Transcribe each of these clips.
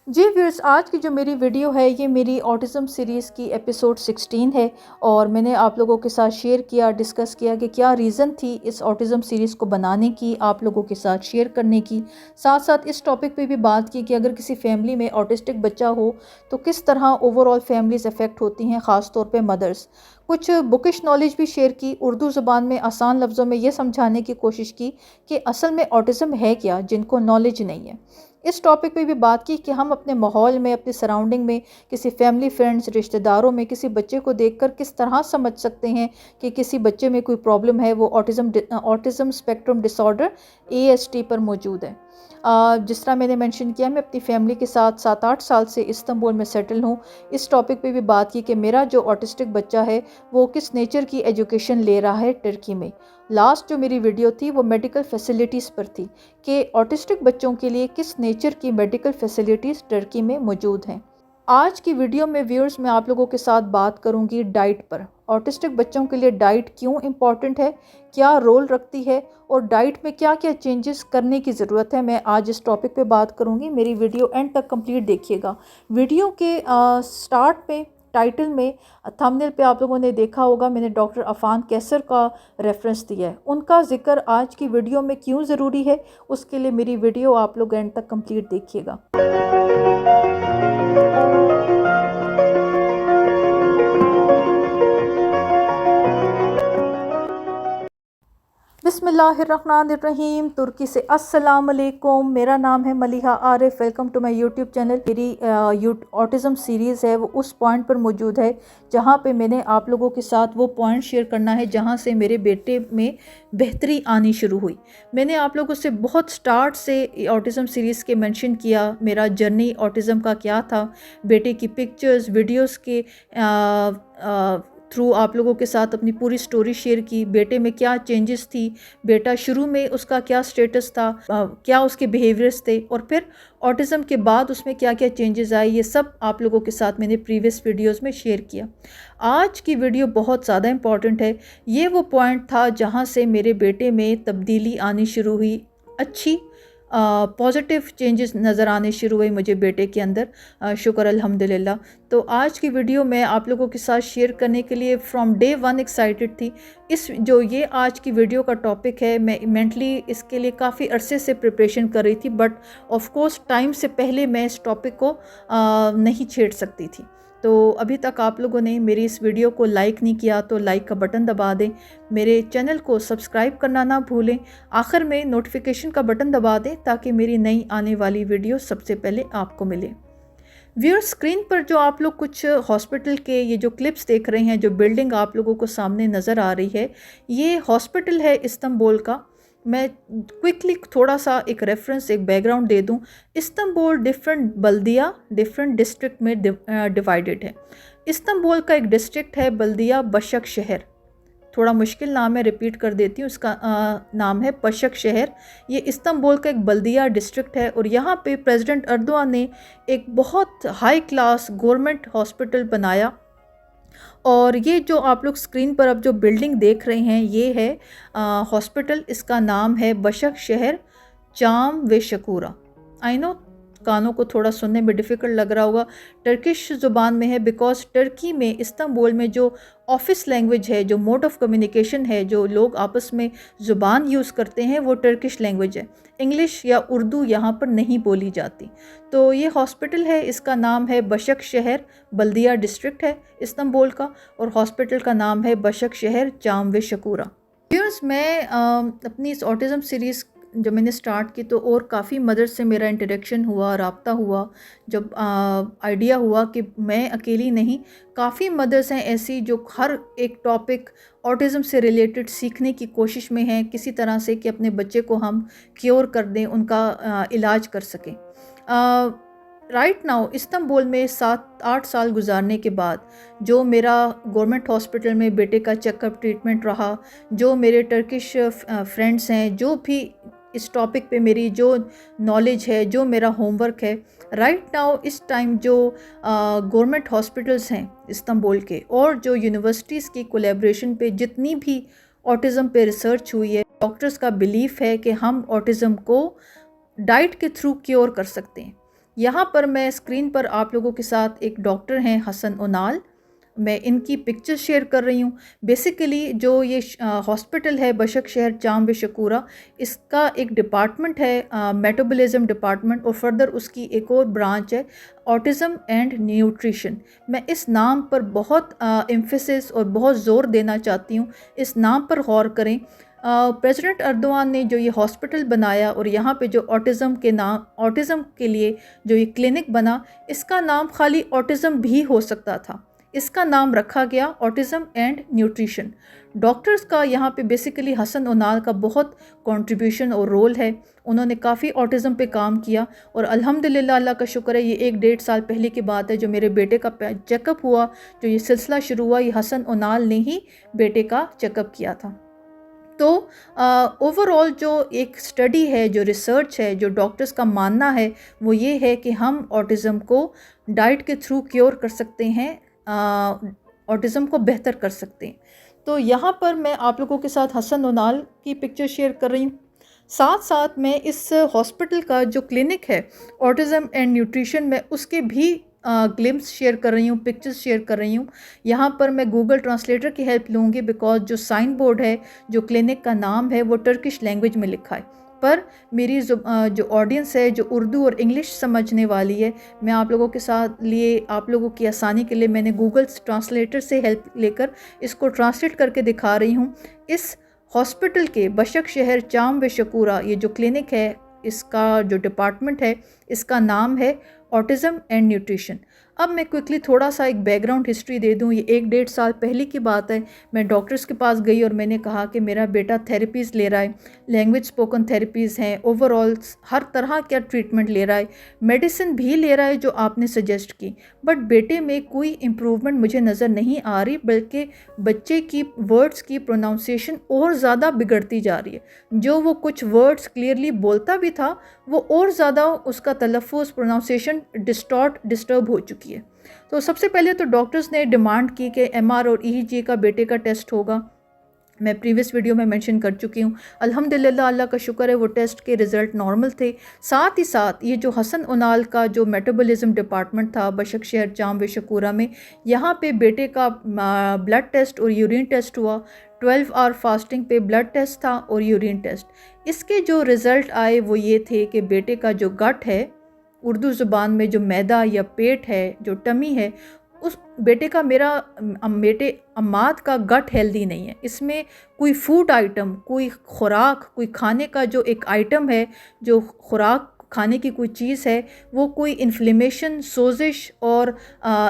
जी viewers, आज की जो मेरी वीडियो है ये मेरी ऑटिज़म सीरीज़ की एपिसोड 16 है और मैंने आप लोगों के साथ शेयर किया, डिस्कस किया कि क्या रीज़न थी इस ऑटिज़म सीरीज़ को बनाने की, आप लोगों के साथ शेयर करने की। साथ साथ इस टॉपिक पे भी बात की कि अगर किसी फैमिली में ऑटिस्टिक बच्चा हो तो किस तरह ओवरऑल फैमिलीज़ अफेक्ट होती हैं, ख़ास तौर पे मदर्स। कुछ बुकिश नॉलेज भी शेयर की, उर्दू ज़ुबान में आसान लफ्ज़ों में ये समझाने की कोशिश की कि असल में ऑटिज़म है क्या, जिनको नॉलेज नहीं है। इस टॉपिक पे भी बात की कि हम अपने माहौल में, अपनी सराउंडिंग में, किसी फैमिली फ्रेंड्स, रिश्तेदारों में किसी बच्चे को देखकर किस तरह समझ सकते हैं कि किसी बच्चे में कोई प्रॉब्लम है, वो ऑटिज़म स्पेक्ट्रम डिसऑर्डर ASD पर मौजूद है। जिस तरह मैंने मेंशन किया, मैं अपनी फैमिली के साथ 7-8 साल से इस्तांबुल में सेटल हूँ। इस टॉपिक पे भी बात की कि मेरा जो ऑटिस्टिक बच्चा है वो किस नेचर की एजुकेशन ले रहा है टर्की में। लास्ट जो मेरी वीडियो थी वो मेडिकल फैसिलिटीज़ पर थी कि ऑटिस्टिक बच्चों के लिए किस नेचर की मेडिकल फैसिलिटीज़ टर्की में मौजूद हैं। आज की वीडियो में व्यूअर्स, मैं आप लोगों के साथ बात करूंगी डाइट पर। ऑटिस्टिक बच्चों के लिए डाइट क्यों इम्पॉर्टेंट है, क्या रोल रखती है और डाइट में क्या क्या चेंजेस करने की ज़रूरत है, मैं आज इस टॉपिक पे बात करूंगी। मेरी वीडियो एंड तक कंप्लीट देखिएगा। वीडियो के स्टार्ट पे, टाइटल में, थंबनेल पे आप लोगों ने देखा होगा मैंने डॉक्टर अफान कैसर का रेफरेंस दिया है। उनका जिक्र आज की वीडियो में क्यों ज़रूरी है, उसके लिए मेरी वीडियो आप लोग एंड तक कंप्लीट देखिएगा। बिस्मिल्लाहिर्रहमानिर्रहीम। तुर्की से अस्सलाम वालेकुम। मेरा नाम है Maliha Arif. Welcome to my YouTube channel. मेरी ऑटिज़म सीरीज़ है वो उस पॉइंट पर मौजूद है जहाँ पे मैंने आप लोगों के साथ वो पॉइंट शेयर करना है जहाँ से मेरे बेटे में बेहतरी आनी शुरू हुई। मैंने आप लोगों से बहुत स्टार्ट से ऑटिज़म सीरीज़ के मेंशन किया, मेरा जर्नी ऑटिज़म का क्या था, बेटे की पिक्चर्स, वीडियोस के थ्रू आप लोगों के साथ अपनी पूरी स्टोरी शेयर की। बेटे में क्या चेंजेस थी, बेटा शुरू में उसका क्या स्टेटस था, क्या उसके बिहेवियर्स थे, और फिर ऑटिज़म के बाद उसमें क्या क्या चेंजेस आए, ये सब आप लोगों के साथ मैंने प्रीवियस वीडियोस में शेयर किया। आज की वीडियो बहुत ज़्यादा इम्पॉर्टेंट है। ये वो पॉइंट था जहाँ से मेरे बेटे में तब्दीली आनी शुरू हुई, अच्छी पॉजिटिव चेंजेस नज़र आने शुरू हुए मुझे बेटे के अंदर। शुक्र अल्हम्दुलिल्लाह। तो आज की वीडियो मैं आप लोगों के साथ शेयर करने के लिए फ्रॉम डे वन एक्साइटेड थी। इस जो ये आज की वीडियो का टॉपिक है, मैं मेंटली इसके लिए काफ़ी अरसे से प्रिपरेशन कर रही थी, बट ऑफ कोर्स टाइम से पहले मैं इस टॉपिक को नहीं छेड़ सकती थी। तो अभी तक आप लोगों ने मेरी इस वीडियो को लाइक नहीं किया तो लाइक का बटन दबा दें, मेरे चैनल को सब्सक्राइब करना ना भूलें, आखिर में नोटिफिकेशन का बटन दबा दें ताकि मेरी नई आने वाली वीडियो सबसे पहले आपको मिले। व्यूअर, स्क्रीन पर जो आप लोग कुछ हॉस्पिटल के ये जो क्लिप्स देख रहे हैं, जो बिल्डिंग आप लोगों को सामने नज़र आ रही है, ये हॉस्पिटल है इस्तांबुल का। मैं क्विकली थोड़ा सा एक रेफरेंस, एक बैकग्राउंड दे दूं। इस्तांबुल डिफरेंट बल्दिया, डिफरेंट डिस्ट्रिक्ट में डिवाइडेड है। इस्तांबुल का एक डिस्ट्रिक्ट है बल्दिया बशक शहर। थोड़ा मुश्किल नाम है, रिपीट कर देती हूँ। इसका नाम है बशक शहर। ये इस्तांबुल का एक बल्दिया डिस्ट्रिक्ट है और यहाँ पे प्रेसिडेंट अर्दोआन ने एक बहुत हाई क्लास गवर्नमेंट हॉस्पिटल बनाया। और ये जो आप लोग स्क्रीन पर अब जो बिल्डिंग देख रहे हैं ये है हॉस्पिटल। इसका नाम है बशक शहर जाम वे शकूरा। आई नो कानों को थोड़ा सुनने में डिफ़िकल्ट लग रहा होगा, टर्किश ज़ुबान में है, बिकॉज टर्की में इस्तांबुल में जो ऑफिस लैंग्वेज है, जो मोड ऑफ़ कम्युनिकेशन है, जो लोग आपस में ज़ुबान यूज़ करते हैं, वो टर्किश लैंग्वेज है। इंग्लिश या उर्दू यहाँ पर नहीं बोली जाती। तो ये हॉस्पिटल है, इसका नाम है बशक शहर, बल्दिया डिस्ट्रिक्ट है इस्तांबुल का, और हॉस्पिटल का नाम है बशक शहर जाम वे शकूरा। व्यूअर्स, मैं अपनी इस ऑटिज़म सीरीज़ जब मैंने स्टार्ट की तो और काफ़ी मदर से मेरा इंटरेक्शन हुआ, रब्ता हुआ। जब आइडिया हुआ कि मैं अकेली नहीं, काफ़ी मदर्स हैं ऐसी जो हर एक टॉपिक ऑटिज़म से रिलेटेड सीखने की कोशिश में हैं किसी तरह से कि अपने बच्चे को हम क्योर कर दें, उनका इलाज कर सकें। राइट नाउ इस्तांबुल में 7-8 साल गुजारने के बाद जो मेरा गवर्नमेंट हॉस्पिटल में बेटे का चेकअप ट्रीटमेंट रहा, जो मेरे टर्किश फ्रेंड्स हैं, जो भी इस टॉपिक पे मेरी जो नॉलेज है, जो मेरा होमवर्क है, राइट नाउ इस टाइम जो गवर्नमेंट हॉस्पिटल्स हैं इस्तांबुल के और जो यूनिवर्सिटीज़ की कोलैबोरेशन पे जितनी भी ऑटिज़म पे रिसर्च हुई है, डॉक्टर्स का बिलीफ है कि हम ऑटिज़म को डाइट के थ्रू क्योर कर सकते हैं। यहाँ पर मैं स्क्रीन पर आप लोगों के साथ एक डॉक्टर हैं हसन उनाल, मैं इनकी पिक्चर शेयर कर रही हूँ। बेसिकली जो ये हॉस्पिटल है बशक शहर जाम शकूरा, इसका एक डिपार्टमेंट है मेटाबॉलिज्म डिपार्टमेंट, और फर्दर उसकी एक और ब्रांच है ऑटिज़म एंड न्यूट्रिशन। मैं इस नाम पर बहुत एम्फेसिस और बहुत ज़ोर देना चाहती हूँ, इस नाम पर गौर करें। प्रेसिडेंट अर्दोआन ने जो ये हॉस्पिटल बनाया और यहाँ पे जो ऑटिज़म के लिए जो ये क्लिनिक बना, इसका नाम खाली ऑटिज़म भी हो सकता था, इसका नाम रखा गया ऑटिज़म एंड न्यूट्रिशन। डॉक्टर्स का यहाँ पे बेसिकली हसन उनाल का बहुत कंट्रीब्यूशन और रोल है। उन्होंने काफ़ी ऑटिज़म पे काम किया और अल्हम्दुलिल्लाह अल्लाह का शुक्र है, ये 1-1.5 साल पहले की बात है जो मेरे बेटे का चेकअप हुआ, जो ये सिलसिला शुरू हुआ, ये हसन उनाल ने ही बेटे का चेकअप किया था। तो ओवरऑल जो एक स्टडी है, जो रिसर्च है, जो डॉक्टर्स का मानना है, वो ये है कि हम ऑटिज़म को डाइट के थ्रू क्योर कर सकते हैं, ऑटिज़म को बेहतर कर सकते हैं। तो यहाँ पर मैं आप लोगों के साथ हसन उनाल की पिक्चर शेयर कर रही हूँ। साथ साथ मैं इस हॉस्पिटल का जो क्लिनिक है ऑटिज़म एंड न्यूट्रिशन में, उसके भी ग्लिम्स शेयर कर रही हूँ, पिक्चर्स शेयर कर रही हूँ। यहाँ पर मैं गूगल ट्रांसलेटर की हेल्प लूँगी, बिकॉज जो साइन बोर्ड है, जो क्लिनिक का नाम है, वो टर्किश लैंग्वेज में लिखा है। पर मेरी जो ऑडियंस है, जो उर्दू और इंग्लिश समझने वाली है, मैं आप लोगों के साथ लिए, आप लोगों की आसानी के लिए मैंने गूगल ट्रांसलेटर से हेल्प लेकर इसको ट्रांसलेट करके दिखा रही हूँ। इस हॉस्पिटल के बशक शहर जाम व शकूरा, ये जो क्लिनिक है, इसका जो डिपार्टमेंट है, इसका नाम है ऑटिज़म एंड न्यूट्रिशन। अब मैं क्विकली थोड़ा सा एक बैकग्राउंड हिस्ट्री दे दूं। ये 1-1.5 साल पहले की बात है। मैं डॉक्टर्स के पास गई और मैंने कहा कि मेरा बेटा थेरेपीज़ ले रहा है, लैंग्वेज स्पोकन थेरेपीज़ हैं, ओवरऑल हर तरह का ट्रीटमेंट ले रहा है, मेडिसिन भी ले रहा है जो आपने सजेस्ट की, बट बेटे में कोई इम्प्रूवमेंट मुझे नज़र नहीं आ रही, बल्कि बच्चे की वर्ड्स की प्रोनाउंसिएशन और ज़्यादा बिगड़ती जा रही है। जो वो कुछ वर्ड्स क्लियरली बोलता भी था, वो और ज़्यादा उसका तलफ़्फ़ुज़, प्रोनाउंसिएशन डिस्टर्ब हो चुकी है। तो सबसे पहले तो डॉक्टर्स ने डिमांड की कि एमआर और ईईजी का बेटे का टेस्ट होगा। मैं प्रीवियस वीडियो में मेंशन कर चुकी हूँ। अल्हम्दुलिल्लाह अल्लाह का शुक्र है, वो टेस्ट के रिज़ल्ट नॉर्मल थे। साथ ही साथ ये जो हसन उनाल का जो मेटाबॉलिज्म डिपार्टमेंट था बशक शहर जाम व शकूरा में, यहाँ पे बेटे का ब्लड टेस्ट और यूरिन टेस्ट हुआ। 12 आवर फास्टिंग पे ब्लड टेस्ट था और यूरिन टेस्ट। इसके जो रिज़ल्ट आए वो ये थे कि बेटे का जो गट है, उर्दू ज़ुबान में जो मैदा या पेट है, जो टमी है, उस बेटे का बेटे अम्माद का गट हेल्दी नहीं है। इसमें कोई फूड आइटम, कोई खुराक, कोई खाने का जो एक आइटम है, जो खुराक खाने की कोई चीज़ है, वो कोई इन्फ्लेमेशन, सोजिश और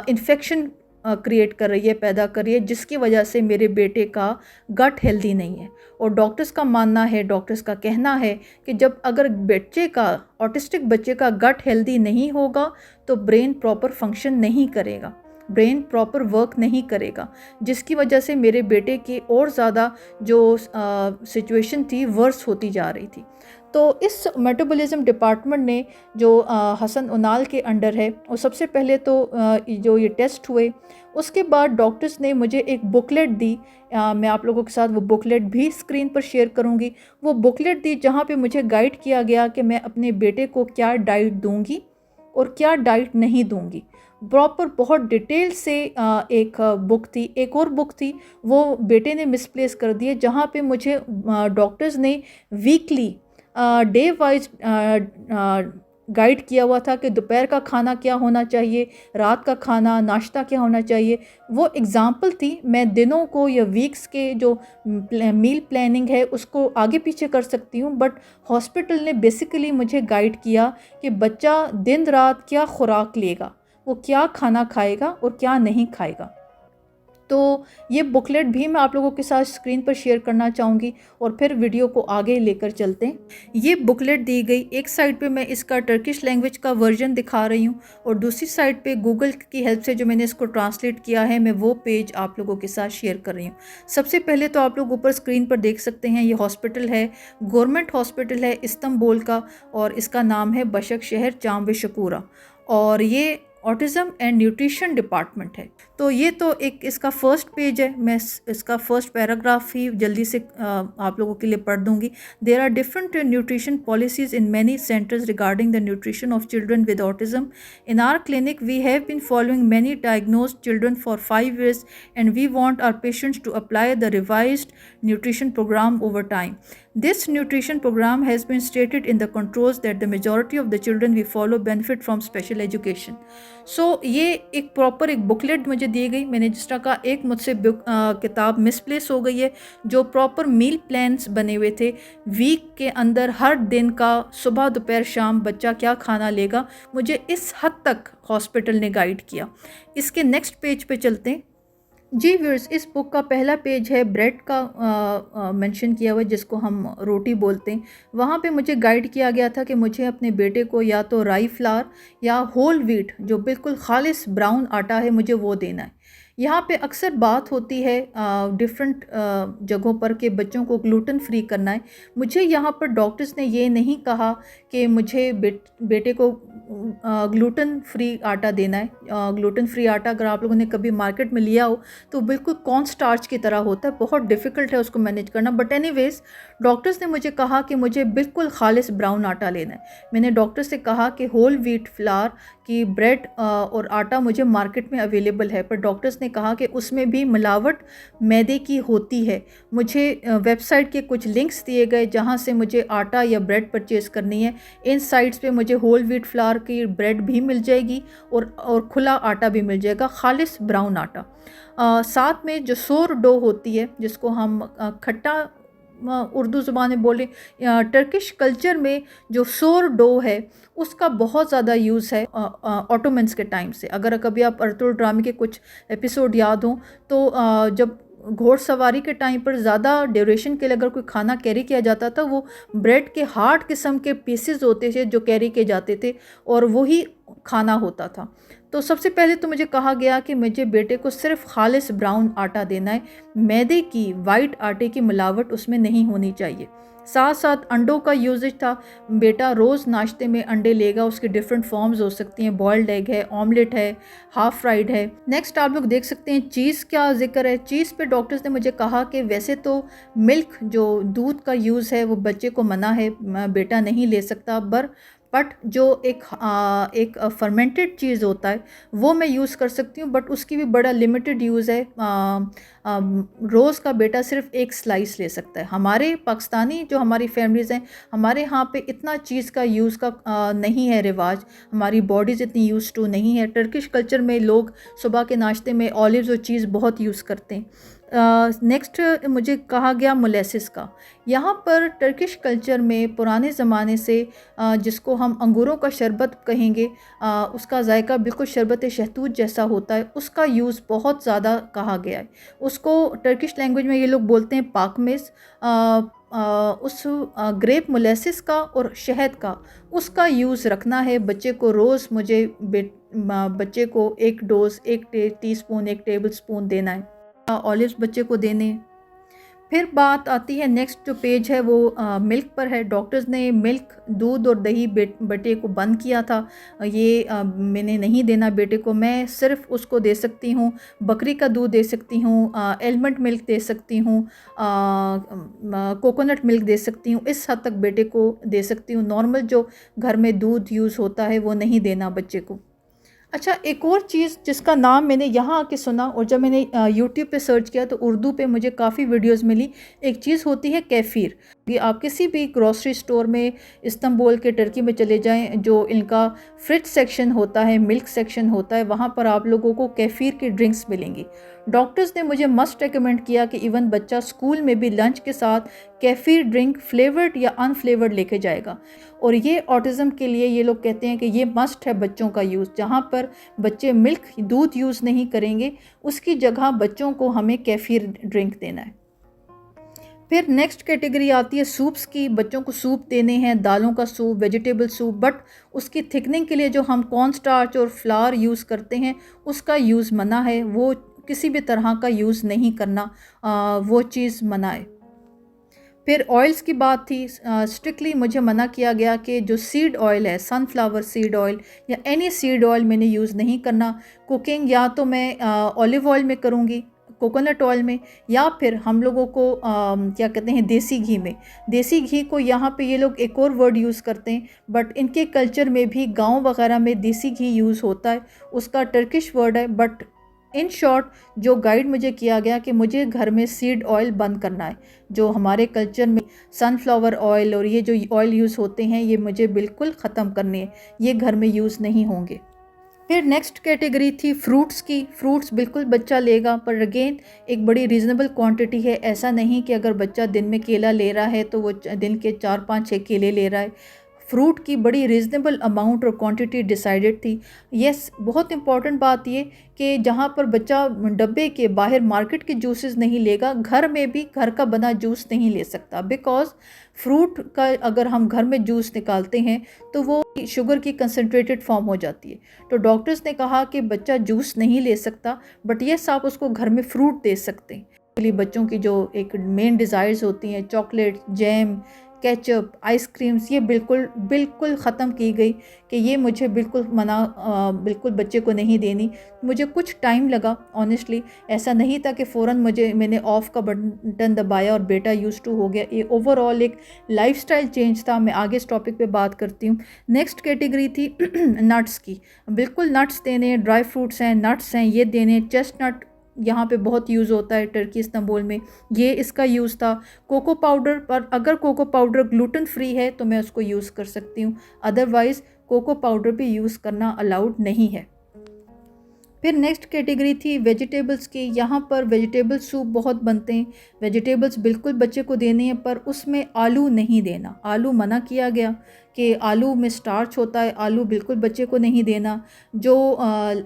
इन्फेक्शन क्रिएट कर रही है, पैदा कर रही है, जिसकी वजह से मेरे बेटे का गट हेल्दी नहीं है। और डॉक्टर्स का मानना है, डॉक्टर्स का कहना है कि जब अगर बच्चे का, ऑटिस्टिक बच्चे का गट हेल्दी नहीं होगा तो ब्रेन प्रॉपर फंक्शन नहीं करेगा, ब्रेन प्रॉपर वर्क नहीं करेगा, जिसकी वजह से मेरे बेटे की और ज़्यादा जो सिचुएशन थी वर्स होती जा रही थी। तो इस मेटाबॉलिज्म डिपार्टमेंट ने जो हसन उनाल के अंडर है, और सबसे पहले तो जो ये टेस्ट हुए, उसके बाद डॉक्टर्स ने मुझे एक बुकलेट दी। मैं आप लोगों के साथ वो बुकलेट भी स्क्रीन पर शेयर करूँगी। वो बुकलेट दी जहाँ पे मुझे गाइड किया गया कि मैं अपने बेटे को क्या डाइट दूँगी और क्या डाइट नहीं दूँगी। प्रॉपर बहुत डिटेल से एक बुक थी। एक और बुक थी, वो बेटे ने मिसप्लेस कर दी है, जहाँ पे मुझे डॉक्टर्स ने वीकली डे वाइज गाइड किया हुआ था कि दोपहर का खाना क्या होना चाहिए, रात का खाना, नाश्ता क्या होना चाहिए। वो एग्ज़ाम्पल थी। मैं दिनों को या वीक्स के जो मील प्लानिंग है उसको आगे पीछे कर सकती हूँ, बट हॉस्पिटल ने बेसिकली मुझे गाइड किया कि बच्चा दिन रात क्या खुराक लेगा, वो क्या खाना खाएगा और क्या नहीं खाएगा। तो ये बुकलेट भी मैं आप लोगों के साथ स्क्रीन पर शेयर करना चाहूँगी और फिर वीडियो को आगे लेकर चलते हैं। ये बुकलेट दी गई, एक साइड पे मैं इसका टर्किश लैंग्वेज का वर्जन दिखा रही हूँ और दूसरी साइड पे गूगल की हेल्प से जो मैंने इसको ट्रांसलेट किया है, मैं वो पेज आप लोगों के साथ शेयर कर रही हूँ। सबसे पहले तो आप लोग ऊपर स्क्रीन पर देख सकते हैं, ये हॉस्पिटल है, गवर्नमेंट हॉस्पिटल है इस्तांबुल का, और इसका नाम है बशक शहर जाम व शकूरा। और ये ऑटिज़म एंड न्यूट्रिशन डिपार्टमेंट है। तो ये तो एक इसका फर्स्ट पेज है, मैं इसका फर्स्ट पैराग्राफ ही जल्दी से आप लोगों के लिए पढ़ दूंगी। There are different nutrition policies in many centres regarding the nutrition of children with autism. In our clinic we have been following many diagnosed children for 5 years and we want our patients to apply the revised nutrition program over time. This nutrition program has been stated in the controls that the majority of the children we follow benefit from special education. So ये एक proper एक booklet मुझे दी गई। मैंने जिस तरह का एक मुझसे किताब मिसप्लेस हो गई है, जो प्रॉपर मील प्लान्स बने हुए थे वीक के अंदर, हर दिन का सुबह दोपहर शाम बच्चा क्या खाना लेगा, मुझे इस हद तक हॉस्पिटल ने गाइड किया। इसके नेक्स्ट पेज पे चलते हैं। जी व्यूअर्स, इस बुक का पहला पेज है ब्रेड का मेंशन किया हुआ, जिसको हम रोटी बोलते हैं। वहाँ पे मुझे गाइड किया गया था कि मुझे अपने बेटे को या तो राई फ्लावर या होल व्हीट, जो बिल्कुल खालिस ब्राउन आटा है, मुझे वो देना है। यहाँ पे अक्सर बात होती है डिफरेंट जगहों पर कि बच्चों को ग्लूटेन फ्री करना है। मुझे यहाँ पर डॉक्टर्स ने ये नहीं कहा कि मुझे बेटे को ग्लूटेन फ्री आटा देना है। ग्लूटेन फ्री आटा अगर आप लोगों ने कभी मार्केट में लिया हो तो बिल्कुल कॉर्न स्टार्च की तरह होता है, बहुत डिफ़िकल्ट है उसको मैनेज करना। बट एनीवेज डॉक्टर्स ने मुझे कहा कि मुझे बिल्कुल खालिस ब्राउन आटा लेना है। मैंने डॉक्टर से कहा कि होल व्हीट फ्लावर की ब्रेड और आटा मुझे मार्केट में अवेलेबल है, पर डॉक्टर्स ने कहा कि उसमें भी मिलावट मैदे की होती है। मुझे वेबसाइट के कुछ लिंक्स दिए गए जहां से मुझे आटा या ब्रेड परचेज़ करनी है। इन साइट्स पे मुझे होल व्हीट फ्लावर की ब्रेड भी मिल जाएगी और खुला आटा भी मिल जाएगा, खालिस ब्राउन आटा। साथ में जो सोर डो होती है, जिसको हम खट्टा उर्दू ज़ुबान में बोले, टर्किश कल्चर में जो सोर डो है उसका बहुत ज़्यादा यूज़ है ऑटोमन्स के टाइम से। अगर कभी आप अर्तुगरुल ड्रामे के कुछ एपिसोड याद हों तो जब घोड़सवारी के टाइम पर ज़्यादा ड्यूरेशन के लिए अगर कोई खाना कैरी किया जाता था, वो ब्रेड के हार्ड किस्म के पीसेस होते थे जो कैरी किए जाते थे और वही खाना होता था। तो सबसे पहले तो मुझे कहा गया कि मुझे बेटे को सिर्फ खालिस ब्राउन आटा देना है, मैदे की वाइट आटे की मिलावट उसमें नहीं होनी चाहिए। साथ साथ अंडों का यूजेज था। बेटा रोज़ नाश्ते में अंडे लेगा, उसके डिफरेंट फॉर्म्स हो सकती हैं, बॉयल्ड एग है, ऑमलेट है, हाफ फ्राइड है। नेक्स्ट आप लोग देख सकते हैं चीज़ क्या जिक्र है। चीज़ पे डॉक्टर्स ने मुझे कहा कि वैसे तो मिल्क जो दूध का यूज़ है वो बच्चे को मना है, बेटा नहीं ले सकता, बट जो एक फर्मेंटेड चीज़ होता है वो मैं यूज़ कर सकती हूँ, बट उसकी भी बड़ा लिमिटेड यूज़ है। रोज़ का बेटा सिर्फ एक स्लाइस ले सकता है। हमारे पाकिस्तानी जो हमारी फैमिलीज़ हैं, हमारे यहाँ पे इतना चीज़ का यूज़ का नहीं है रिवाज, हमारी बॉडीज़ इतनी यूज़ टू नहीं है। टर्किश कल्चर में लोग सुबह के नाश्ते में ऑलिव्स और चीज़ बहुत यूज़ करते हैं। नेक्स्ट मुझे कहा गया मोलेसिस का। यहाँ पर टर्किश कल्चर में पुराने ज़माने से जिसको हम अंगूरों का शरबत कहेंगे, उसका जायका बिल्कुल शरबत शहतूत जैसा होता है, उसका यूज़ बहुत ज़्यादा कहा गया है। उसको टर्किश लैंग्वेज में ये लोग बोलते हैं पाकमेस। उस ग्रेप मोलेसिस का और शहद का उसका यूज़ रखना है बच्चे को। रोज़ मुझे बच्चे को एक डोज, एक टीस्पून, एक टेबल स्पून देना है, ऑलिव्स बच्चे को देने। फिर बात आती है, नेक्स्ट जो पेज है वो मिल्क पर है। डॉक्टर्स ने मिल्क, दूध और दही बेटे को बंद किया था। ये मैंने नहीं देना बेटे को। मैं सिर्फ उसको दे सकती हूँ बकरी का दूध दे सकती हूँ, एलमंड मिल्क दे सकती हूँ, कोकोनट मिल्क दे सकती हूँ, इस हद तक बेटे को दे सकती हूँ। नॉर्मल जो घर में दूध यूज़ होता है वो नहीं देना बच्चे को। अच्छा, एक और चीज़ जिसका नाम मैंने यहाँ आके सुना और जब मैंने यूट्यूब पे सर्च किया तो उर्दू पे मुझे काफ़ी वीडियोस मिली। एक चीज़ होती है कैफ़ीर। ये आप किसी भी ग्रोसरी स्टोर में इस्तांबुल के टर्की में चले जाएं, जो इनका फ्रिज सेक्शन होता है, मिल्क सेक्शन होता है, वहाँ पर आप लोगों को कैफ़ीर की ड्रिंक्स मिलेंगी। डॉक्टर्स ने मुझे मस्ट रिकमेंड किया कि इवन बच्चा स्कूल में भी लंच के साथ कैफ़ीर ड्रिंक फ्लेवर्ड या अनफ्लेवर्ड लेके जाएगा। और ये ऑटिज़म के लिए ये लोग कहते हैं कि ये मस्ट है बच्चों का यूज़। जहाँ पर बच्चे मिल्क, दूध यूज़ नहीं करेंगे, उसकी जगह बच्चों को हमें कैफ़ीर ड्रिंक देना है। फिर नेक्स्ट कैटेगरी आती है सूप्स की। बच्चों को सूप देने हैं, दालों का सूप, वेजिटेबल सूप, बट उसकी थिकनिंग के लिए जो हम कॉर्न स्टार्च और फ्लावर यूज़ करते हैं उसका यूज़ मना है। वो किसी भी तरह का यूज़ नहीं करना, वो चीज़ मना है। फिर ऑयल्स की बात थी, स्ट्रिक्टली मुझे मना किया गया कि जो सीड ऑयल है, सनफ्लावर सीड ऑयल या एनी सीड ऑयल मैंने यूज़ नहीं करना। कुकिंग या तो मैं ऑलिव ऑयल में करूँगी, कोकोनट ऑयल में, या फिर हम लोगों को क्या कहते हैं, देसी घी में। देसी घी को यहाँ पे ये लोग एक और वर्ड यूज़ करते हैं, बट इनके कल्चर में भी गांव वगैरह में देसी घी यूज़ होता है, उसका टर्किश वर्ड है। बट इन शॉर्ट जो गाइड मुझे किया गया कि मुझे घर में सीड ऑयल बंद करना है। जो हमारे कल्चर में सनफ्लावर ऑयल और ये जो ऑयल यूज़ होते हैं, ये मुझे बिल्कुल ख़त्म करने हैं, ये घर में यूज़ नहीं होंगे। फिर नेक्स्ट कैटेगरी थी फ्रूट्स की। फ्रूट्स बिल्कुल बच्चा लेगा, पर अगेन एक बड़ी रीज़नेबल क्वांटिटी है। ऐसा नहीं कि अगर बच्चा दिन में केला ले रहा है तो वो दिन के 4-5-6 केले ले रहा है। फ्रूट की बड़ी रीज़नेबल अमाउंट और क्वांटिटी डिसाइडेड थी। यस, बहुत इंपॉर्टेंट बात ये कि जहाँ पर बच्चा डब्बे के बाहर मार्केट के जूसेस नहीं लेगा, घर में भी घर का बना जूस नहीं ले सकता। बिकॉज़ फ्रूट का अगर हम घर में जूस निकालते हैं तो वो शुगर की कंसनट्रेटेड फॉर्म हो जाती है। तो डॉक्टर्स ने कहा कि बच्चा जूस नहीं ले सकता, बट यस आप उसको घर में फ्रूट दे सकते हैं। लिए बच्चों की जो एक मेन डिज़ायर्स होती हैं, चॉकलेट, जैम, केचप, आइसक्रीम्स, ये बिल्कुल बिल्कुल ख़त्म की गई कि ये मुझे बिल्कुल बिल्कुल बच्चे को नहीं देनी। मुझे कुछ टाइम लगा ऑनेस्टली, ऐसा नहीं था कि फ़ौरन मैंने ऑफ़ का बटन दबाया और बेटा यूज़ टू हो गया। ये ओवरऑल एक लाइफस्टाइल चेंज था। मैं आगे इस टॉपिक पे बात करती हूँ। नेक्स्ट कैटेगरी थी नट्स की। बिल्कुल नट्स देने, ड्राई फ्रूट्स हैं, नट्स हैं, ये देने। चेस्टनट यहाँ पे बहुत यूज़ होता है टर्की, इस्तांबुल में, ये इसका यूज़ था। कोको पाउडर, पर अगर कोको पाउडर ग्लूटेन फ्री है तो मैं उसको यूज़ कर सकती हूँ, अदरवाइज़ कोको पाउडर भी यूज़ करना अलाउड नहीं है। फिर नेक्स्ट कैटेगरी थी वेजिटेबल्स की। यहाँ पर वेजिटेबल सूप बहुत बनते हैं। वेजिटेबल्स बिल्कुल बच्चे को देने हैं, पर उसमें आलू नहीं देना। आलू मना किया गया कि आलू में स्टार्च होता है, आलू बिल्कुल बच्चे को नहीं देना। जो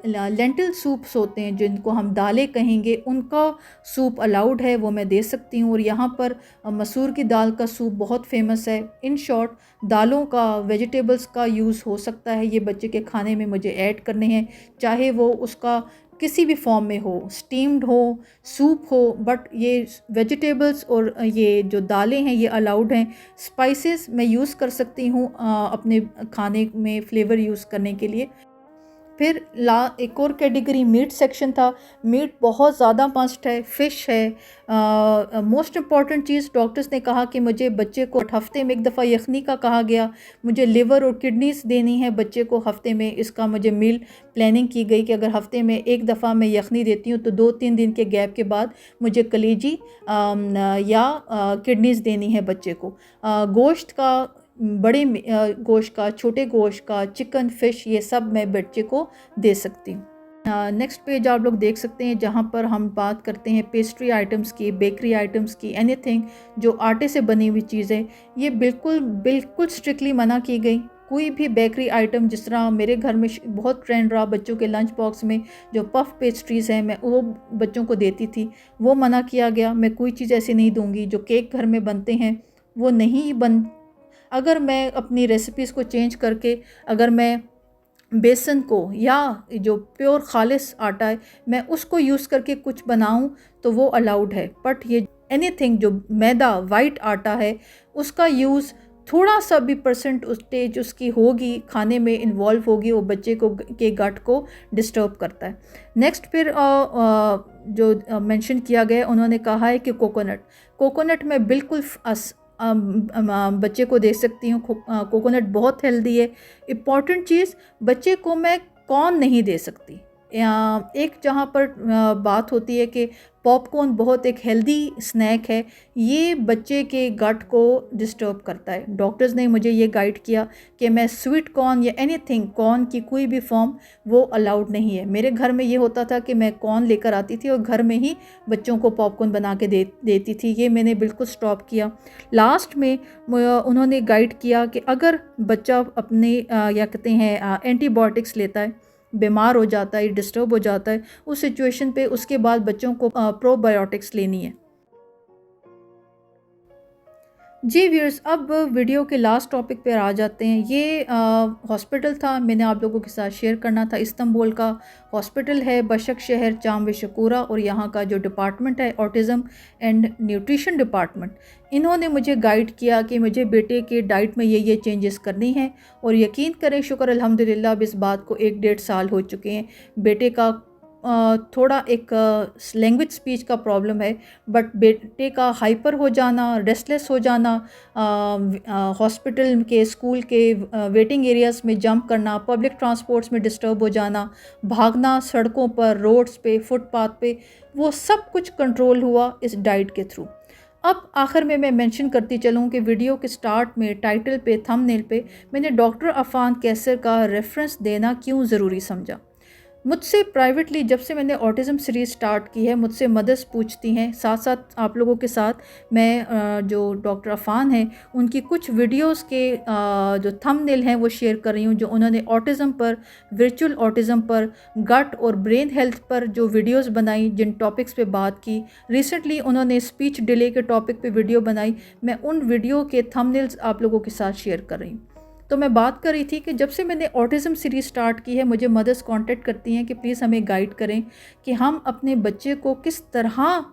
लेंटिल सूप्स होते हैं, जिनको हम दालें कहेंगे, उनका सूप अलाउड है, वो मैं दे सकती हूँ। और यहाँ पर मसूर की दाल का सूप बहुत फेमस है। इन शॉर्ट दालों का, वेजिटेबल्स का यूज़ हो सकता है, ये बच्चे के खाने में मुझे ऐड करने हैं, चाहे वो उसका किसी भी फॉर्म में हो, स्टीम्ड हो, सूप हो, बट ये वेजिटेबल्स और ये जो दालें हैं ये अलाउड हैं। स्पाइसेस मैं यूज़ कर सकती हूँ अपने खाने में फ्लेवर यूज़ करने के लिए। फिर एक और कैटेगरी मीट सेक्शन था। मीट बहुत ज़्यादा मस्ट है, फ़िश है। मोस्ट इम्पॉर्टेंट चीज़, डॉक्टर्स ने कहा कि मुझे बच्चे को हफ्ते में एक दफ़ा यखनी का कहा गया। मुझे लिवर और किडनीस देनी है बच्चे को हफ्ते में। इसका मुझे मील प्लानिंग की गई कि अगर हफ्ते में एक दफ़ा मैं यखनी देती हूँ तो 2-3 दिन के गैप के बाद मुझे कलेजी या किडनीस देनी है बच्चे को। गोश्त का, बड़े गोश्त का, छोटे गोश्त का, चिकन, फ़िश, ये सब मैं बच्चे को दे सकती हूँ। नेक्स्ट पेज आप लोग देख सकते हैं, जहाँ पर हम बात करते हैं पेस्ट्री आइटम्स की, बेकरी आइटम्स की, एनीथिंग जो आटे से बनी हुई चीज़ें, ये बिल्कुल बिल्कुल स्ट्रिक्टली मना की गई। कोई भी बेकरी आइटम, जिस तरह मेरे घर में बहुत ट्रेंड रहा बच्चों के लंच बॉक्स में जो पफ पेस्ट्रीज़ हैं, मैं वो बच्चों को देती थी, वो मना किया गया। मैं कोई चीज़ ऐसी नहीं दूँगी। जो केक घर में बनते हैं वो नहीं बन अगर मैं अपनी रेसिपीज़ को चेंज करके, अगर मैं बेसन को या जो प्योर खालिस आटा है मैं उसको यूज़ करके कुछ बनाऊं तो वो अलाउड है। बट ये एनीथिंग जो मैदा, वाइट आटा है, उसका यूज़ थोड़ा सा भी परसेंट स्टेज उसकी होगी, खाने में इन्वॉल्व होगी, वो बच्चे को के गट को डिस्टर्ब करता है। नेक्स्ट फिर जो मेंशन किया गया, उन्होंने कहा है कि कोकोनट में बिल्कुल बच्चे को दे सकती हूँ। कोकोनट बहुत हेल्दी है। इम्पॉर्टेंट चीज़, बच्चे को मैं कॉर्न नहीं दे सकती। एक जहाँ पर बात होती है कि पॉपकॉर्न बहुत एक हेल्दी स्नैक है, ये बच्चे के गट को डिस्टर्ब करता है। डॉक्टर्स ने मुझे ये गाइड किया कि मैं स्वीट कॉर्न या एनीथिंग, कॉर्न की कोई भी फॉर्म वो अलाउड नहीं है। मेरे घर में ये होता था कि मैं कॉर्न लेकर आती थी और घर में ही बच्चों को पॉपकॉर्न बना के देती थी। ये मैंने बिल्कुल स्टॉप किया। लास्ट में उन्होंने गाइड किया कि अगर बच्चा अपने या कहते हैं एंटीबायोटिक्स लेता है, बीमार हो जाता है, डिस्टर्ब हो जाता है, उस सिचुएशन पे उसके बाद बच्चों को प्रोबायोटिक्स लेनी है। जी व्यूअर्स, अब वीडियो के लास्ट टॉपिक पर आ जाते हैं। ये हॉस्पिटल था, मैंने आप लोगों के साथ शेयर करना था। इस्तांबुल का हॉस्पिटल है, बशक शहर, चाम शकूरा, और यहाँ का जो डिपार्टमेंट है ऑटिज़म एंड न्यूट्रिशन डिपार्टमेंट, इन्होंने मुझे गाइड किया कि मुझे बेटे के डाइट में ये चेंजेस करनी है। और यकीन करें, शुक्र अल्हम्दुलिल्लाह, अब इस बात को 1 डेढ़ साल हो चुके हैं। बेटे का थोड़ा एक लैंग्वेज स्पीच का प्रॉब्लम है, बट बेटे का हाइपर हो जाना, रेस्टलेस हो जाना, हॉस्पिटल के, स्कूल के वेटिंग एरियाज़ में जंप करना, पब्लिक ट्रांसपोर्ट्स में डिस्टर्ब हो जाना, भागना सड़कों पर, रोड्स पे, फुटपाथ पे, वो सब कुछ कंट्रोल हुआ इस डाइट के थ्रू। अब आखिर में मैं मेंशन करती चलूँ कि वीडियो के स्टार्ट में, टाइटल पे, थंबनेल पे मैंने डॉक्टर अफान कैसर का रेफरेंस देना क्यों ज़रूरी समझा। मुझसे प्राइवेटली जब से मैंने ऑटिज़म सीरीज़ स्टार्ट की है, मुझसे मदर्स पूछती हैं, साथ साथ आप लोगों के साथ मैं जो डॉक्टर अफान हैं उनकी कुछ वीडियोस के जो थंबनेल हैं वो शेयर कर रही हूँ, जो उन्होंने ऑटिज़म पर, वर्चुअल ऑटिज़म पर, गट और ब्रेन हेल्थ पर जो वीडियोस बनाई, जिन टॉपिक्स पे बात की। रिसेंटली उन्होंने स्पीच डिले के टॉपिक पे वीडियो बनाई, मैं उन वीडियो के थंबनेल्स आप लोगों के साथ शेयर कर रही हूँ। तो मैं बात कर रही थी कि जब से मैंने ऑटिज़म सीरीज़ स्टार्ट की है, मुझे मदर्स कांटेक्ट करती हैं कि प्लीज़ हमें गाइड करें कि हम अपने बच्चे को किस तरह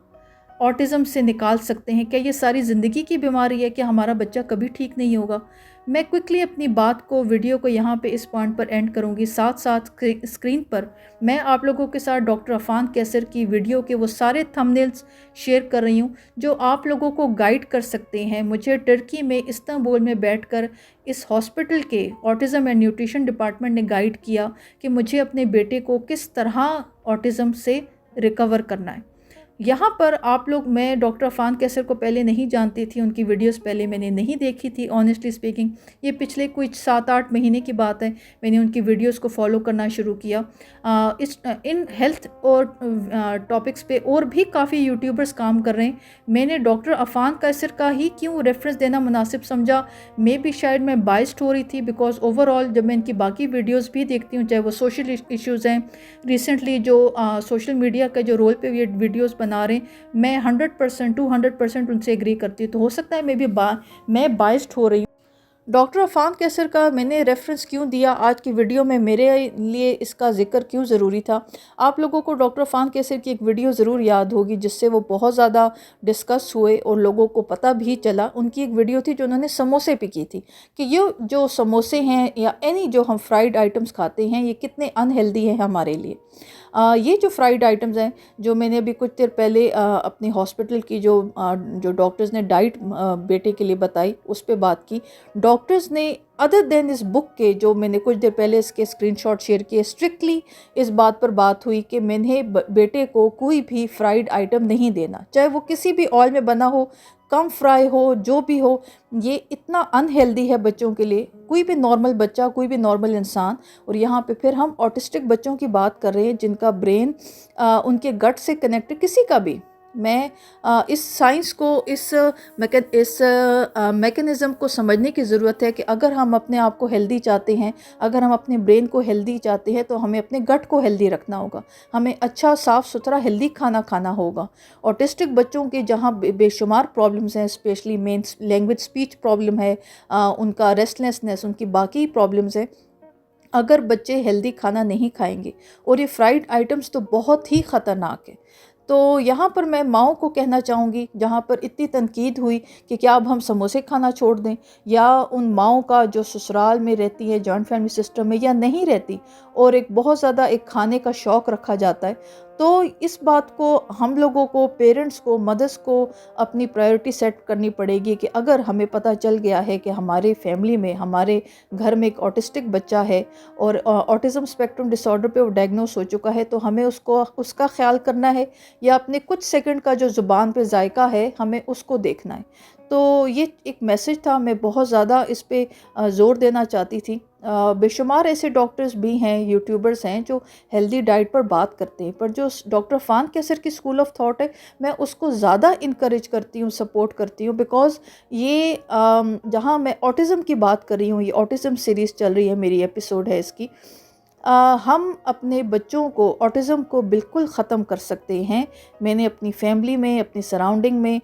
ऑटिज़म से निकाल सकते हैं। क्या ये सारी ज़िंदगी की बीमारी है? क्या हमारा बच्चा कभी ठीक नहीं होगा? मैं क्विकली अपनी बात को, वीडियो को यहाँ पे इस पॉइंट पर एंड करूँगी। साथ साथ स्क्रीन पर मैं आप लोगों के साथ डॉक्टर अफान कैसर की वीडियो के वो सारे थंबनेल्स शेयर कर रही हूँ जो आप लोगों को गाइड कर सकते हैं। मुझे टर्की में, इस्तांबुल में बैठकर इस हॉस्पिटल के ऑटिज़म एंड न्यूट्रिशन डिपार्टमेंट ने गाइड किया कि मुझे अपने बेटे को किस तरह ऑटिज़म से रिकवर करना है। यहाँ पर आप लोग, मैं डॉक्टर अफान कैसर को पहले नहीं जानती थी, उनकी वीडियोस पहले मैंने नहीं देखी थी। ऑनेस्टली स्पीकिंग, ये पिछले कुछ 7-8 महीने की बात है, मैंने उनकी वीडियोस को फॉलो करना शुरू किया। इन हेल्थ और टॉपिक्स पे और भी काफ़ी यूट्यूबर्स काम कर रहे हैं। मैंने डॉक्टर अफान कैसर का ही क्यों रेफरेंस देना मुनासिब समझा, मे भी शायद मैं बाइस्ड हो रही थी, बिकॉज ओवरऑल जब मैं इनकी बाकी वीडियोज़ भी देखती हूँ, चाहे वो सोशल इश्यूज़ हैं, रिसेंटली जो सोशल मीडिया का जो रोल पे ये वीडियोज़ बना रहे हैं, मैं 100% 200% उनसे एग्री करती हूँ। तो हो सकता है मैं बाइस्ड हो रही हूँ। डॉक्टर अफान कैसर का मैंने रेफरेंस क्यों दिया आज की वीडियो में, मेरे लिए इसका जिक्र क्यों ज़रूरी था। आप लोगों को डॉक्टर अफान कैसर की एक वीडियो ज़रूर याद होगी जिससे वो बहुत ज़्यादा डिस्कस हुए और लोगों को पता भी चला। उनकी एक वीडियो थी जो उन्होंने समोसे पे की थी कि ये जो समोसे हैं या एनी जो हम फ्राइड आइटम्स खाते हैं, ये कितने अनहेल्दी हैं हमारे लिए। ये जो फ्राइड आइटम्स हैं, जो मैंने अभी कुछ देर पहले अपनी हॉस्पिटल की जो डॉक्टर्स ने डाइट बेटे के लिए बताई, उस पर बात की। डॉक्टर्स ने अदर देन इस बुक के, जो मैंने कुछ देर पहले इसके स्क्रीनशॉट शेयर किए, स्ट्रिक्टली इस बात पर बात हुई कि मैंने बेटे को कोई भी फ्राइड आइटम नहीं देना, चाहे वो किसी भी ऑयल में बना हो, कम फ्राई हो, जो भी हो। ये इतना अनहेल्दी है बच्चों के लिए, कोई भी नॉर्मल बच्चा, कोई भी नॉर्मल इंसान। और यहाँ पे फिर हम ऑटिस्टिक बच्चों की बात कर रहे हैं जिनका ब्रेन उनके गट से कनेक्टेड, किसी का भी। मैं इस साइंस को, इस मैकेनिज़्म को समझने की ज़रूरत है कि अगर हम अपने आप को हेल्दी चाहते हैं, अगर हम अपने ब्रेन को हेल्दी चाहते हैं, तो हमें अपने गट को हेल्दी रखना होगा, हमें अच्छा साफ़ सुथरा हेल्दी खाना खाना होगा। ऑटिस्टिक बच्चों के जहाँ बेशुमार प्रॉब्लम्स हैं, specially main language speech problem है, उनका रेस्टलेसनेस, उनकी बाकी प्रॉब्लम्स हैं। अगर बच्चे हेल्दी खाना नहीं खाएंगे, और ये फ्राइड आइटम्स तो बहुत ही ख़तरनाक है। तो यहाँ पर मैं माओं को कहना चाहूँगी, जहाँ पर इतनी तनकीद हुई कि क्या अब हम समोसे खाना छोड़ दें, या उन माओं का जो ससुराल में रहती है, जॉइंट फैमिली सिस्टम में, या नहीं रहती, और एक बहुत ज़्यादा एक खाने का शौक़ रखा जाता है। तो इस बात को हम लोगों को, पेरेंट्स को, मदर्स को अपनी प्रायोरिटी सेट करनी पड़ेगी कि अगर हमें पता चल गया है कि हमारे फैमिली में, हमारे घर में एक ऑटिस्टिक बच्चा है और ऑटिज़म स्पेक्ट्रम डिसऑर्डर पे वो डायग्नोस हो चुका है, तो हमें उसका ख्याल करना है, या अपने कुछ सेकंड का जो ज़ुबान पे जायका है, हमें उसको देखना है। तो ये एक मैसेज था, मैं बहुत ज़्यादा इस पे ज़ोर देना चाहती थी। बेशुमार ऐसे डॉक्टर्स भी हैं, यूट्यूबर्स हैं, जो हेल्दी डाइट पर बात करते हैं, पर जो डॉक्टर अफान कैसर की स्कूल ऑफ थॉट है, मैं उसको ज़्यादा इनकरेज करती हूँ, सपोर्ट करती हूँ। बिकॉज़ ये जहाँ मैं ऑटिज़म की बात कर रही हूँ, ये ऑटिज़म सीरीज़ चल रही है, मेरी एपिसोड है इसकी। हम अपने बच्चों को, ऑटिज़म को बिल्कुल ख़त्म कर सकते हैं। मैंने अपनी फैमिली में, अपनी सराउंडिंग में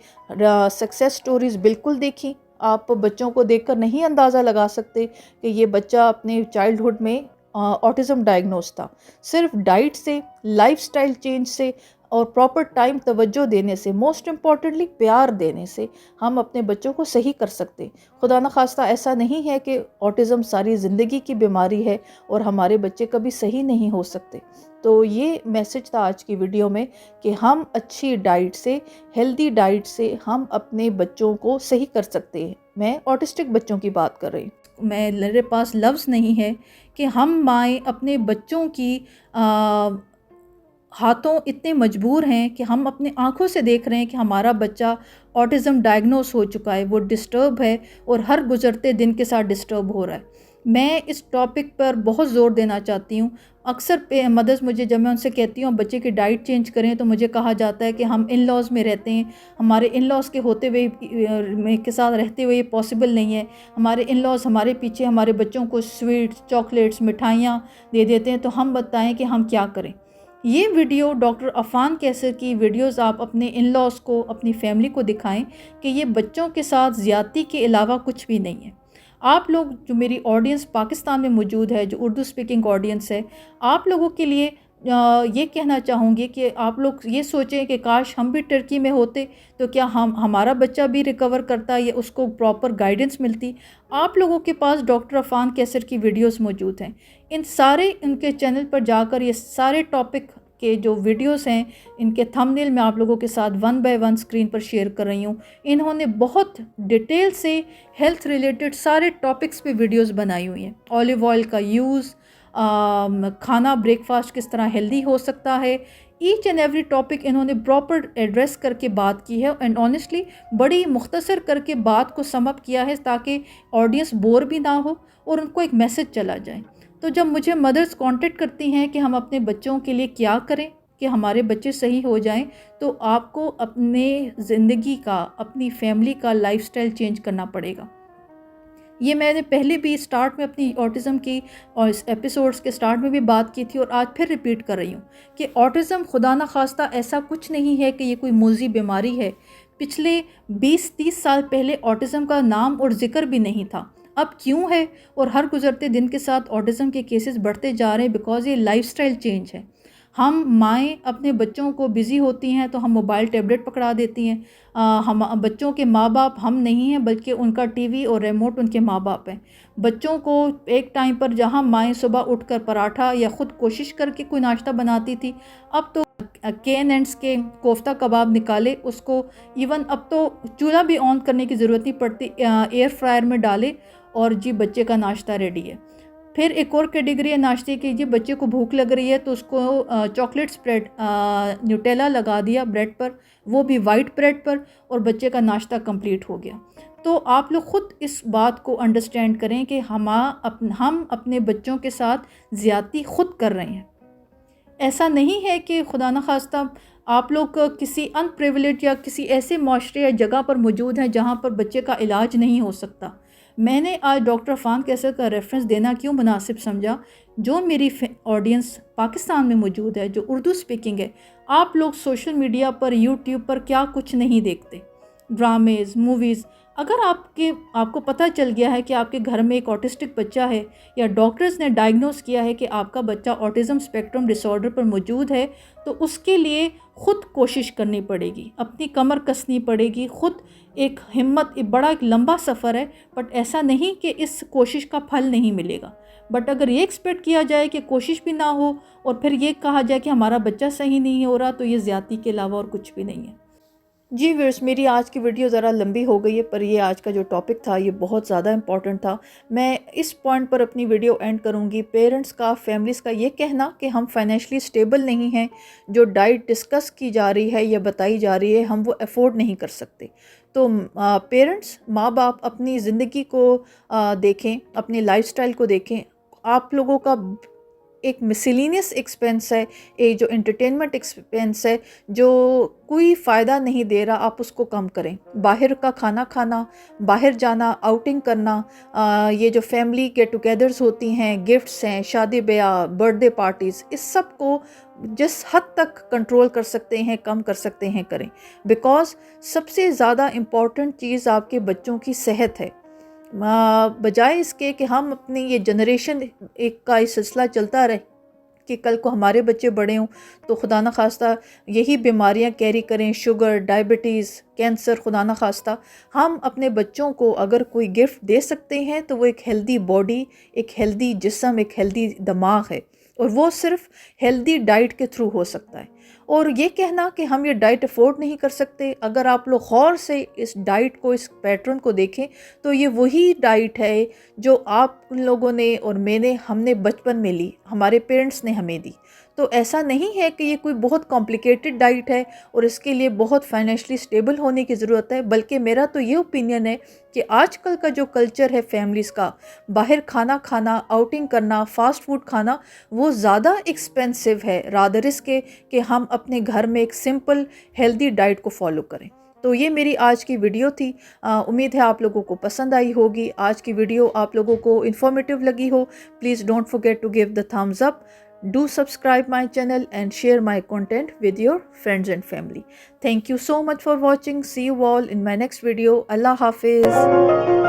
सक्सेस स्टोरीज़ बिल्कुल देखी। आप बच्चों को देखकर नहीं अंदाज़ा लगा सकते कि ये बच्चा अपने चाइल्डहुड में ऑटिज़म डायग्नोज था। सिर्फ डाइट से, लाइफ़स्टाइल चेंज से और प्रॉपर टाइम तवज्जो देने से, मोस्ट इम्पॉर्टेंटली प्यार देने से हम अपने बच्चों को सही कर सकते। खुदा न खास्ता ऐसा नहीं है कि ऑटिज़म सारी ज़िंदगी की बीमारी है और हमारे बच्चे कभी सही नहीं हो सकते। तो ये मैसेज था आज की वीडियो में कि हम अच्छी डाइट से, हेल्दी डाइट से हम अपने बच्चों को सही कर सकते हैं। मैं ऑटिस्टिक बच्चों की बात कर रही हूँ। मेरे पास लफ्ज़ नहीं है कि हम माएँ अपने बच्चों की हाथों इतने मजबूर हैं कि हम अपनी आँखों से देख रहे हैं कि हमारा बच्चा ऑटिज़म डायग्नोस हो चुका है, वो डिस्टर्ब है और हर गुज़रते दिन के साथ डिस्टर्ब हो रहा है। मैं इस टॉपिक पर बहुत ज़ोर देना चाहती हूँ। अक्सर मदर्स मुझे, जब मैं उनसे कहती हूँ बच्चे की डाइट चेंज करें, तो मुझे कहा जाता है कि हम इन लॉज़ में रहते हैं, हमारे इन लॉज़ के होते हुए के साथ रहते हुए ये पॉसिबल नहीं है। हमारे इन लॉज़ हमारे पीछे हमारे बच्चों को स्वीट्स, चॉकलेट्स, मिठाइयाँ दे देते हैं, तो हम बताएं कि हम क्या करें। ये वीडियो डॉक्टर अफ़ान कैसर की वीडियोस आप अपने इन लॉज़ को, अपनी फैमिली को दिखाएं कि ये बच्चों के साथ ज़्यादती के अलावा कुछ भी नहीं है। आप लोग, जो मेरी ऑडियंस पाकिस्तान में मौजूद है, जो उर्दू स्पीकिंग ऑडियंस है, आप लोगों के लिए ये कहना चाहूँगी कि आप लोग ये सोचें कि काश हम भी टर्की में होते तो क्या हमारा बच्चा भी रिकवर करता या उसको प्रॉपर गाइडेंस मिलती। आप लोगों के पास डॉक्टर अफ़ान कैसर की वीडियोस मौजूद हैं। इन सारे उनके चैनल पर जाकर ये सारे टॉपिक के जो वीडियोस हैं, इनके थंबनेल मैं आप लोगों के साथ 1 बाय 1 स्क्रीन पर शेयर कर रही हूँ। इन्होंने बहुत डिटेल से हेल्थ रिलेटेड सारे टॉपिक्स पे वीडियोस बनाई हुई हैं। ऑलिव ऑयल का यूज़, खाना, ब्रेकफास्ट किस तरह हेल्दी हो सकता है, ईच एंड एवरी टॉपिक इन्होंने प्रॉपर एड्रेस करके बात की है एंड ऑनेस्टली बड़ी मुख्तसर करके बात को सम अप किया है ताकि ऑडियंस बोर भी ना हो और उनको एक मैसेज चला जाए। तो जब मुझे मदर्स कांटेक्ट करती हैं कि हम अपने बच्चों के लिए क्या करें कि हमारे बच्चे सही हो जाएं, तो आपको अपने ज़िंदगी का, अपनी फैमिली का लाइफस्टाइल चेंज करना पड़ेगा। ये मैंने पहले भी स्टार्ट में अपनी ऑटिज़म की और इस एपिसोड्स के स्टार्ट में भी बात की थी और आज फिर रिपीट कर रही हूँ कि ऑटिज़म खुदा न खास्ता ऐसा कुछ नहीं है कि ये कोई मोज़ी बीमारी है। पिछले 20-30 साल पहले ऑटिज़म का नाम और ज़िक्र भी नहीं था। अब क्यों है और हर गुज़रते दिन के साथ ऑटिज़म के केसेस बढ़ते जा रहे हैं, बिकॉज़ ये लाइफस्टाइल चेंज है। हम माएँ अपने बच्चों को बिज़ी होती हैं तो हम मोबाइल टैबलेट पकड़ा देती हैं। हम बच्चों के माँ बाप हम नहीं हैं, बल्कि उनका टीवी और रिमोट उनके माँ बाप हैं। बच्चों को एक टाइम पर जहाँ माएँ सुबह उठकर पराठा या ख़ुद कोशिश करके कोई नाश्ता बनाती थी, अब तो K&Ns के कोफ्ता कबाब निकाले, उसको इवन अब तो चूल्हा भी ऑन करने की ज़रूरत नहीं पड़ती, एयर फ्रायर में डाले और जी बच्चे का नाश्ता रेडी है। फिर एक और कैटेगरी है नाश्ते की, जी बच्चे को भूख लग रही है तो उसको चॉकलेट स्प्रेड, न्यूटेला लगा दिया ब्रेड पर, वो भी वाइट ब्रेड पर, और बच्चे का नाश्ता कंप्लीट हो गया। तो आप लोग ख़ुद इस बात को अंडरस्टैंड करें कि हम अपने बच्चों के साथ ज़्यादती ख़ुद कर रहे हैं। ऐसा नहीं है कि खुदा न खास्ता आप लोग किसी अनप्रिविलेज या किसी ऐसे माशरे या जगह पर मौजूद हैं जहाँ पर बच्चे का इलाज नहीं हो सकता। मैंने आज डॉक्टर अफ़ान कैसर का रेफरेंस देना क्यों मुनासिब समझा, जो मेरी ऑडियंस पाकिस्तान में मौजूद है, जो उर्दू स्पीकिंग है। आप लोग सोशल मीडिया पर, यूट्यूब पर क्या कुछ नहीं देखते, ड्रामेज़, मूवीज़। अगर आपको पता चल गया है कि आपके घर में एक ऑटिस्टिक बच्चा है या डॉक्टर्स ने डायग्नोस किया है कि आपका बच्चा ऑटिज़म स्पेक्ट्रम डिसऑर्डर पर मौजूद है, तो उसके लिए ख़ुद कोशिश करनी पड़ेगी, अपनी कमर कसनी पड़ेगी, ख़ुद एक हिम्मत, एक लंबा सफ़र है। बट ऐसा नहीं कि इस कोशिश का फल नहीं मिलेगा। बट अगर ये एक्सपेक्ट किया जाए कि कोशिश भी ना हो और फिर ये कहा जाए कि हमारा बच्चा सही नहीं हो रहा, तो ये ज़्यादती के अलावा और कुछ भी नहीं है। जी व्यूअर्स, मेरी आज की वीडियो ज़रा लंबी हो गई है, पर ये आज का जो टॉपिक था ये बहुत ज़्यादा इम्पॉर्टेंट था। मैं इस पॉइंट पर अपनी वीडियो एंड करूँगी। पेरेंट्स का, फैमिलीज़ का ये कहना कि हम फाइनेंशियली स्टेबल नहीं हैं, जो डाइट डिस्कस की जा रही है या बताई जा रही है, हम वो अफोर्ड नहीं कर सकते। तो पेरेंट्स, माँ बाप अपनी ज़िंदगी को देखें, अपनी लाइफस्टाइल को देखें। आप लोगों का एक मिसलिनियस एक्सपेंस है, एक जो एंटरटेनमेंट एक्सपेंस है जो कोई फ़ायदा नहीं दे रहा, आप उसको कम करें। बाहर का खाना खाना, बाहर जाना, आउटिंग करना, ये जो फैमिली गेट टुगेदर्स होती हैं, गिफ्ट्स हैं, शादी ब्याह, बर्थडे पार्टीज़, इस सब को जिस हद तक कंट्रोल कर सकते हैं, कम कर सकते हैं, करें। बिकॉज़ सबसे ज़्यादा इम्पॉर्टेंट चीज़ आपके बच्चों की सेहत है। बजाय इसके कि हम अपनी ये जनरेशन एक का ये सिलसिला चलता रहे कि कल को हमारे बच्चे बड़े हों तो खुदा न खास्ता यही बीमारियां कैरी करें, शुगर, डायबिटीज़, कैंसर, खुदा न खास्ता। हम अपने बच्चों को अगर कोई गिफ्ट दे सकते हैं तो वो एक हेल्दी बॉडी, एक हेल्दी जिस्म, एक हेल्दी दिमाग है, और वो सिर्फ हेल्दी डाइट के थ्रू हो सकता है। और ये कहना कि हम ये डाइट अफोर्ड नहीं कर सकते, अगर आप लोग गौर से इस डाइट को, इस पैटर्न को देखें तो ये वही डाइट है जो आप लोगों ने और मैंने, हमने बचपन में ली, हमारे पेरेंट्स ने हमें दी। तो ऐसा नहीं है कि ये कोई बहुत कॉम्प्लिकेटेड डाइट है और इसके लिए बहुत फाइनेंशियली स्टेबल होने की ज़रूरत है। बल्कि मेरा तो ये ओपिनियन है कि आजकल का जो कल्चर है फैमिलीज़ का, बाहर खाना खाना, आउटिंग करना, फास्ट फूड खाना, वो ज़्यादा एक्सपेंसिव है रादर इसके कि हम अपने घर में एक सिंपल हेल्दी डाइट को फॉलो करें। तो ये मेरी आज की वीडियो थी। उम्मीद है आप लोगों को पसंद आई होगी। आज की वीडियो आप लोगों को इन्फॉर्मेटिव लगी हो। Please don't forget to give the thumbs up. Do subscribe my channel and share my content with your friends and family. Thank you so much for watching. See you all in my next video. Allah Hafiz.